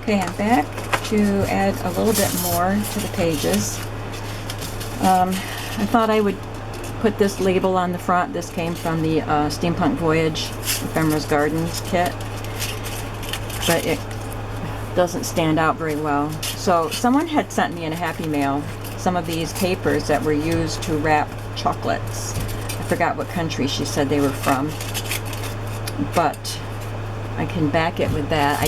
Okay, I'm back to add a little bit more to the pages. I thought I would put this label on the front. This came from the Steampunk Voyage Ephemera's Gardens kit, but it doesn't stand out very well. So someone had sent me in a Happy Mail some of these papers that were used to wrap chocolates. I forgot what country she said they were from, but I can back it with that. I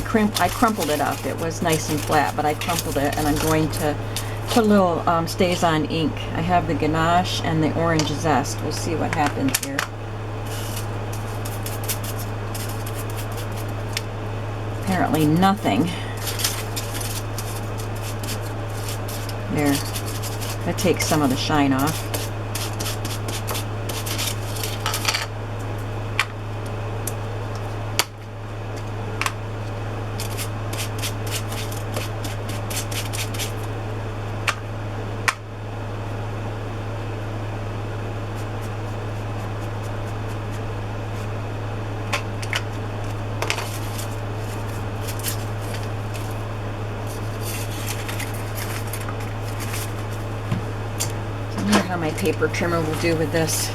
crumpled it up. It was nice and flat, but I crumpled it, and I'm going to put a little Stays On ink. I have the ganache and the orange zest. We'll see what happens here. Apparently nothing. There. That takes some of the shine off. How my paper trimmer will do with this.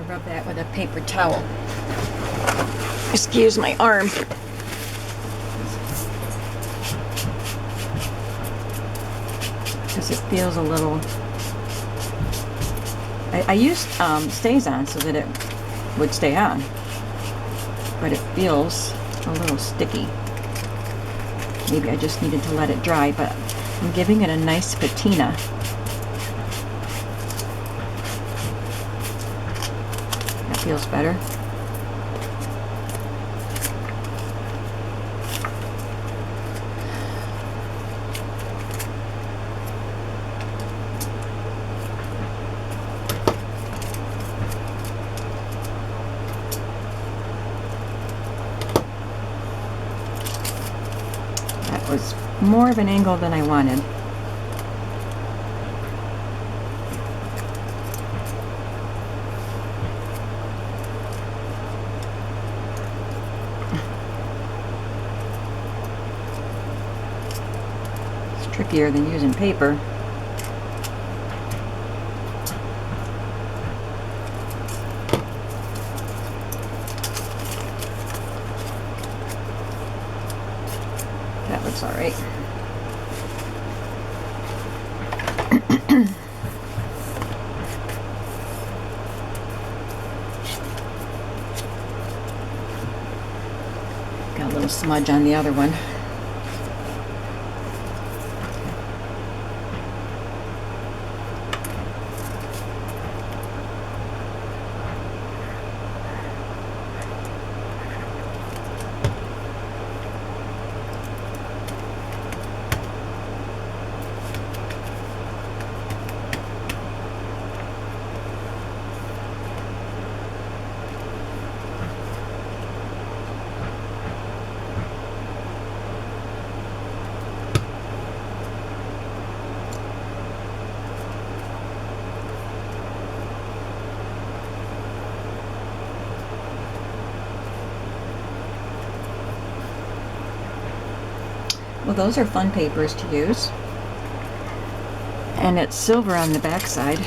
Rub that with a paper towel. Excuse my arm. Because it feels a little... I used Stays On so that it would stay on. But it feels a little sticky. Maybe I just needed to let it dry, but I'm giving it a nice patina. Feels better. That was more of an angle than I wanted. Trickier than using paper. That looks all right. Got a little smudge on the other one. Well, those are fun papers to use. And it's silver on the back side.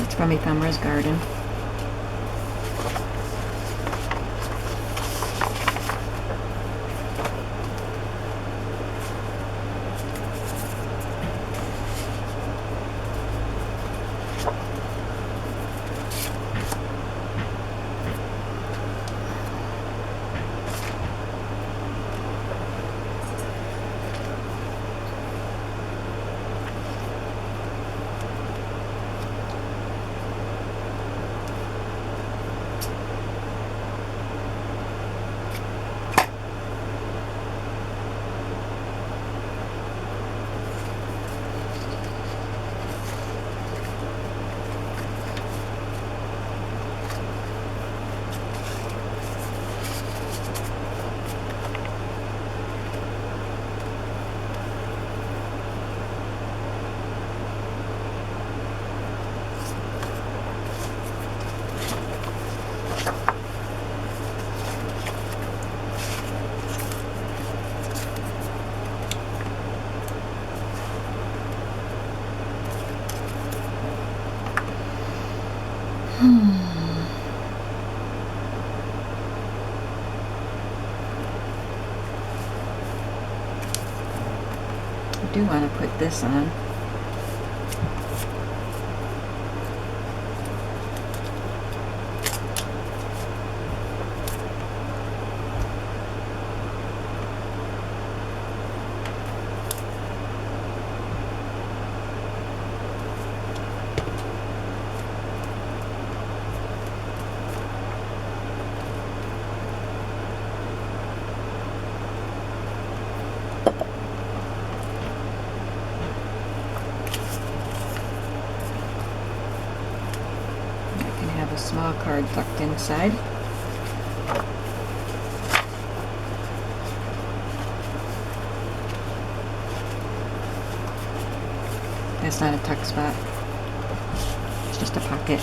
It's from Ephemera's Garden. I do want to put this on. A small card tucked inside. That's not a tuck spot. It's just a pocket.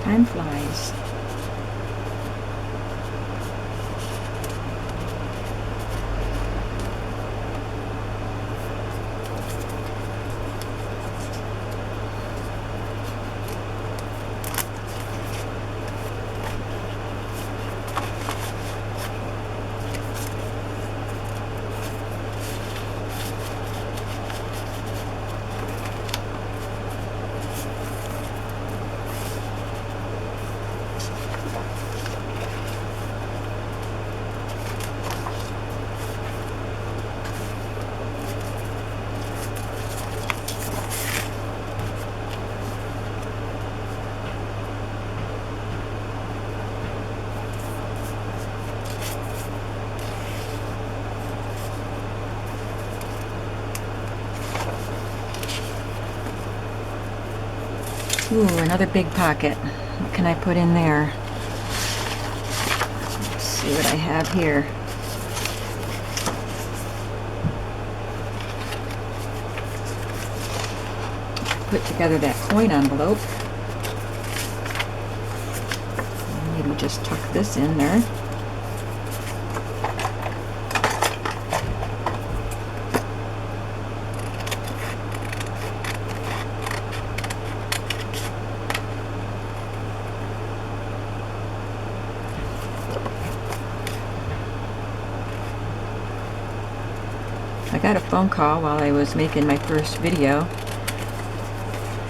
Time flies. Ooh, another big pocket. What can I put in there? Let's see what I have here. Put together that coin envelope. Maybe just tuck this in there. I got a phone call while I was making my first video,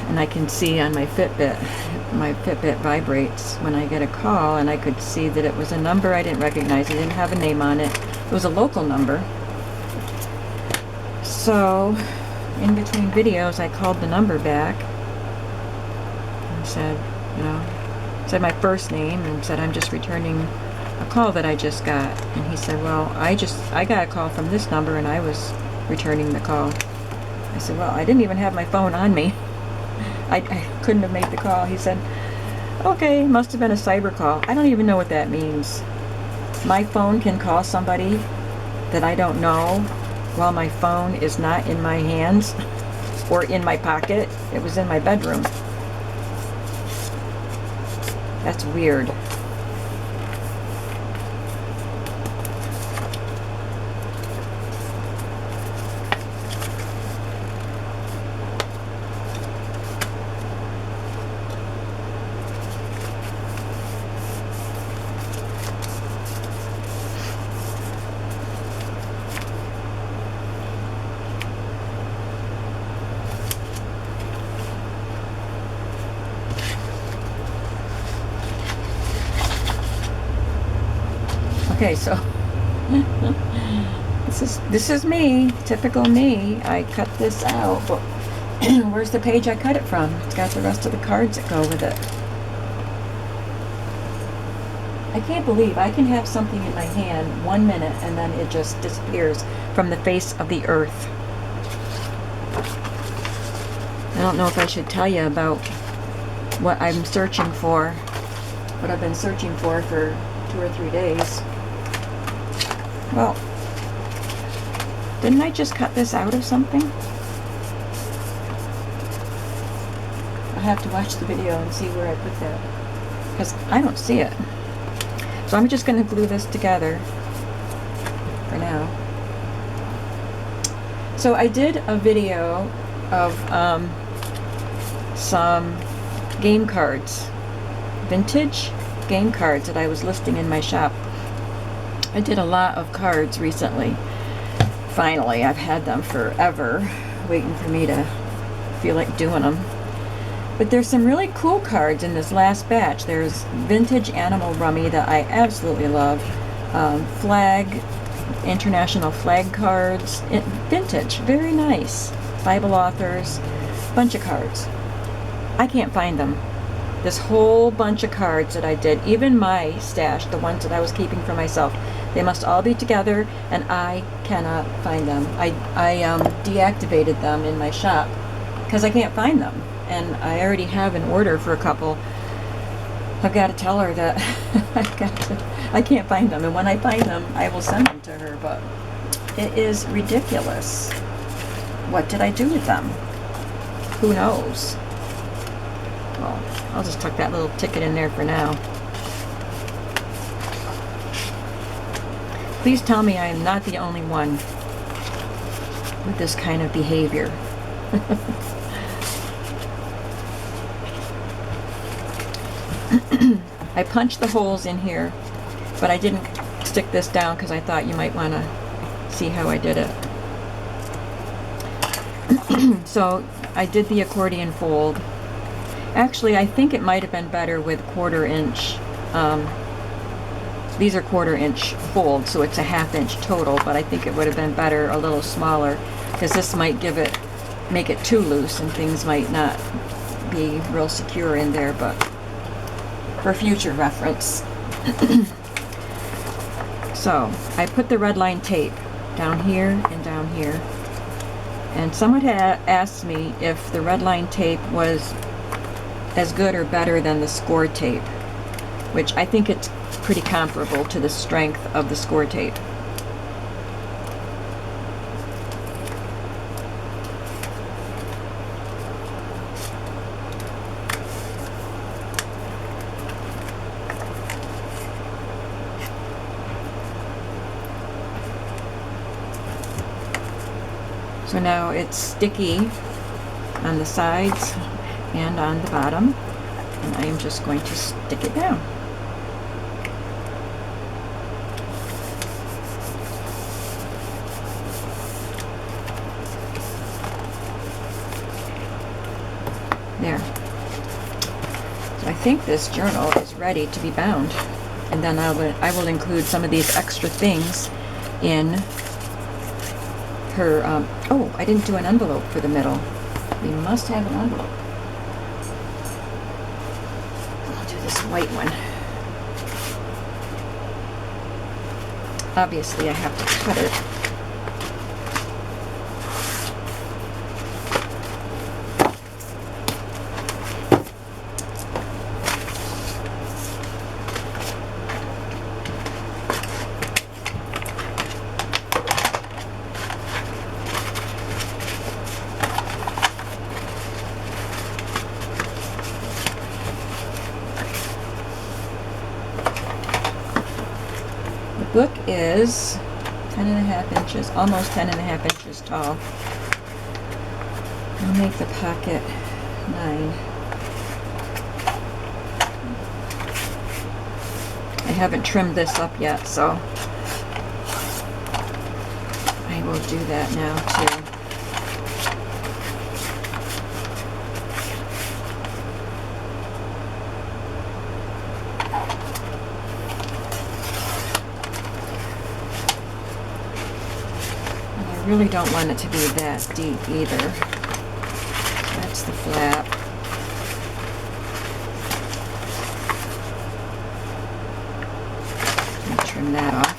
and I can see on my Fitbit vibrates when I get a call, and I could see that it was a number I didn't recognize. It didn't have a name on it. It was a local number. So, in between videos, I called the number back and said, said my first name and said, I'm just returning a call that I just got. And he said, well, I got a call from this number and I was returning the call. I said, well, I didn't even have my phone on me. I couldn't have made the call. He said, okay, must have been a cyber call. I don't even know what that means. My phone can call somebody that I don't know while my phone is not in my hands or in my pocket. It was in my bedroom. That's weird. Okay, so this is me, typical me. I cut this out, but where's the page I cut it from? It's got the rest of the cards that go with it. I can't believe I can have something in my hand 1 minute and then it just disappears from the face of the earth. I don't know if I should tell you about what I'm searching for, what I've been searching for 2 or 3 days. Well, didn't I just cut this out of something? I'll have to watch the video and see where I put that, because I don't see it. So I'm just going to glue this together now. So I did a video of some game cards, vintage game cards that I was listing in my shop. I did a lot of cards recently. Finally, I've had them forever, waiting for me to feel like doing them. But there's some really cool cards in this last batch. There's vintage animal rummy that I absolutely love. Flag, international flag cards, vintage, very nice. Bible authors, bunch of cards. I can't find them. This whole bunch of cards that I did, even my stash, the ones that I was keeping for myself, they must all be together, and I cannot find them. I deactivated them in my shop because I can't find them, and I already have an order for a couple. I've got to tell her that I can't find them, and when I find them, I will send them to her, but it is ridiculous. What did I do with them? Who knows? Well, I'll just tuck that little ticket in there for now. Please tell me I am not the only one with this kind of behavior. I punched the holes in here, but I didn't stick this down because I thought you might want to see how I did it. So I did the accordion fold. Actually, I think it might have been better with 1/4 inch. These are 1/4 inch folds, so it's a 1/2 inch total, but I think it would have been better a little smaller because this might make it too loose and things might not be real secure in there, but for future reference. So I put the red line tape down here and down here, and someone had asked me if the red line tape was as good or better than the score tape, which I think it's pretty comparable to the strength of the score tape. So now it's sticky on the sides and on the bottom, and I am just going to stick it down. There. So I think this journal is ready to be bound, and then I will include some of these extra things in her. Oh, I didn't do an envelope for the middle. We must have an envelope. I'll do this white one. Obviously, I have to cut it. Book is 10.5 inches, almost 10.5 inches tall. I'll make the pocket 9. I haven't trimmed this up yet, so I will do that now too. I really don't want it to be that deep either. That's the flap. Let me trim that off.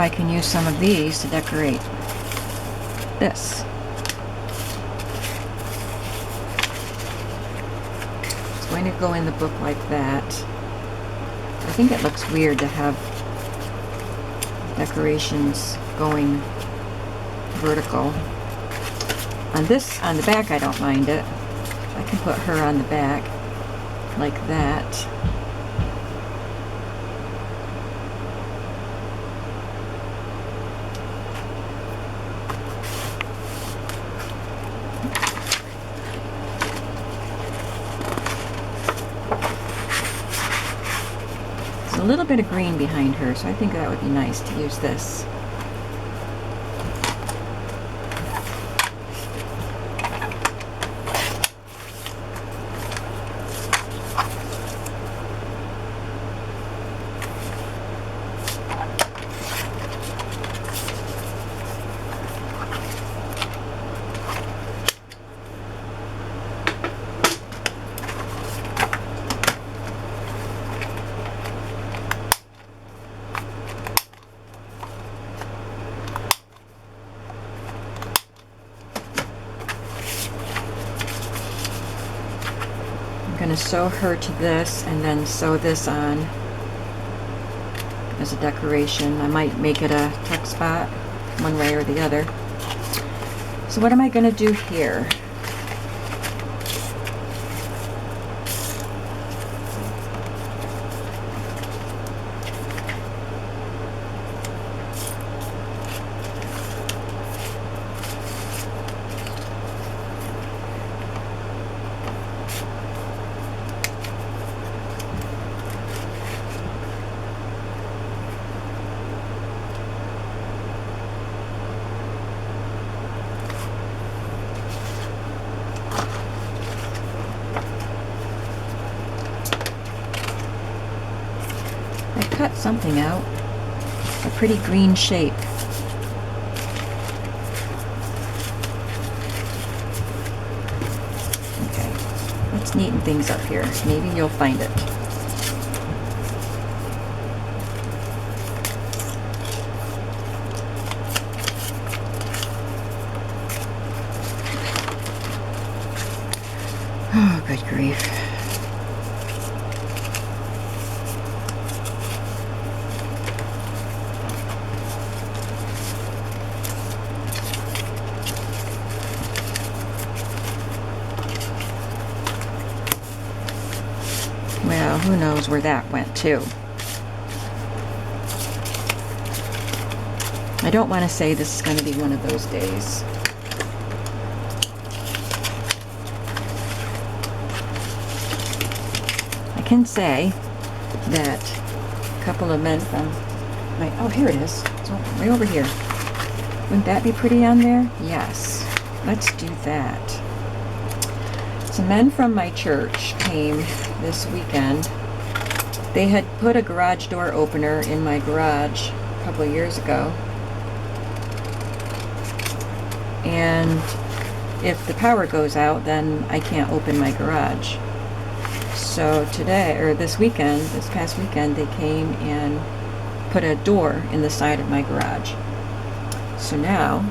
I can use some of these to decorate this. It's going to go in the book like that. I think it looks weird to have decorations going vertical. On the back, I don't mind it. I can put her on the back like that. There's a little bit of green behind her, so I think that would be nice to use this. I'm going to sew her to this and then sew this on as a decoration. I might make it a tuck spot one way or the other. So what am I going to do here? Cut something out, a pretty green shape. Okay, let's neaten things up here. Maybe you'll find it. Oh, good grief. Well, who knows where that went to. I don't want to say this is going to be one of those days. I can say that a couple of men from my, oh, here it is. It's way over here. Wouldn't that be pretty on there? Yes. Let's do that. Some men from my church came this weekend. They had put a garage door opener in my garage a couple of years ago. And if the power goes out, then I can't open my garage. So today, or this past weekend, they came and put a door in the side of my garage. So now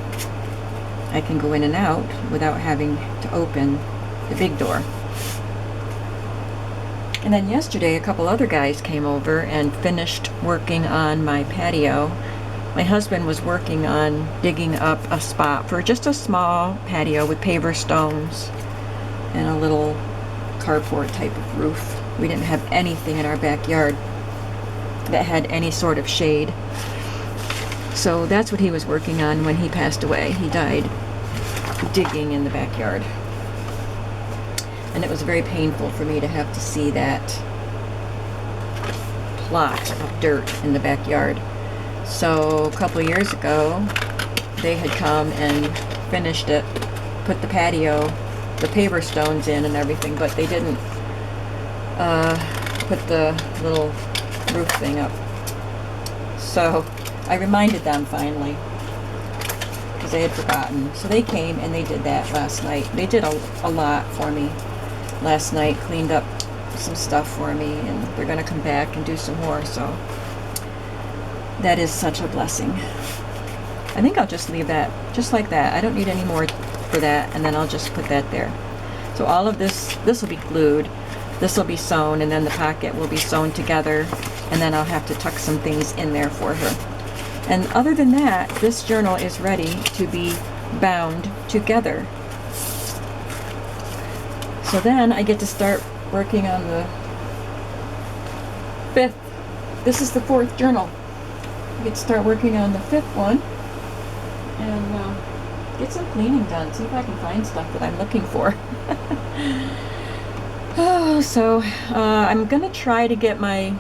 I can go in and out without having to open the big door. And then yesterday a couple other guys came over and finished working on my patio. My husband was working on digging up a spot for just a small patio with paver stones and a little carport type of roof. We didn't have anything in our backyard that had any sort of shade. So that's what he was working on when he passed away. He died digging in the backyard. And it was very painful for me to have to see that plot of dirt in the backyard. So a couple of years ago, they had come and finished it, put the patio, the paver stones in and everything, but they didn't put the little roof thing up. So I reminded them finally, because they had forgotten. So they came and they did that last night. They did a lot for me last night, cleaned up some stuff for me, and they're going to come back and do some more. So That is such a blessing. I think I'll just leave that just like that. I don't need any more for that, and then I'll just put that there. So all of this will be glued, this will be sewn, and then the pocket will be sewn together, and then I'll have to tuck some things in there for her. And other than that, this journal is ready to be bound together. So then I get to start working on the 5th. This is the 4th journal. I get to start working on the 5th one and get some cleaning done. See if I can find stuff that I'm looking for. So I'm gonna try to get my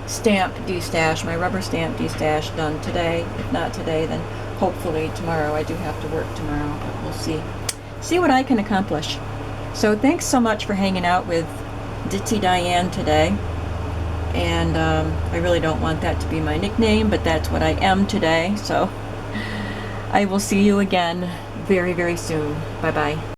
stamp destash, my rubber stamp destash done today. If not today, then hopefully tomorrow. I do have to work tomorrow, but we'll see what I can accomplish. So thanks so much for hanging out with Ditzy Diane today. And I really don't want that to be my nickname, but that's what I am today. So I will see you again very, very soon. Bye-bye.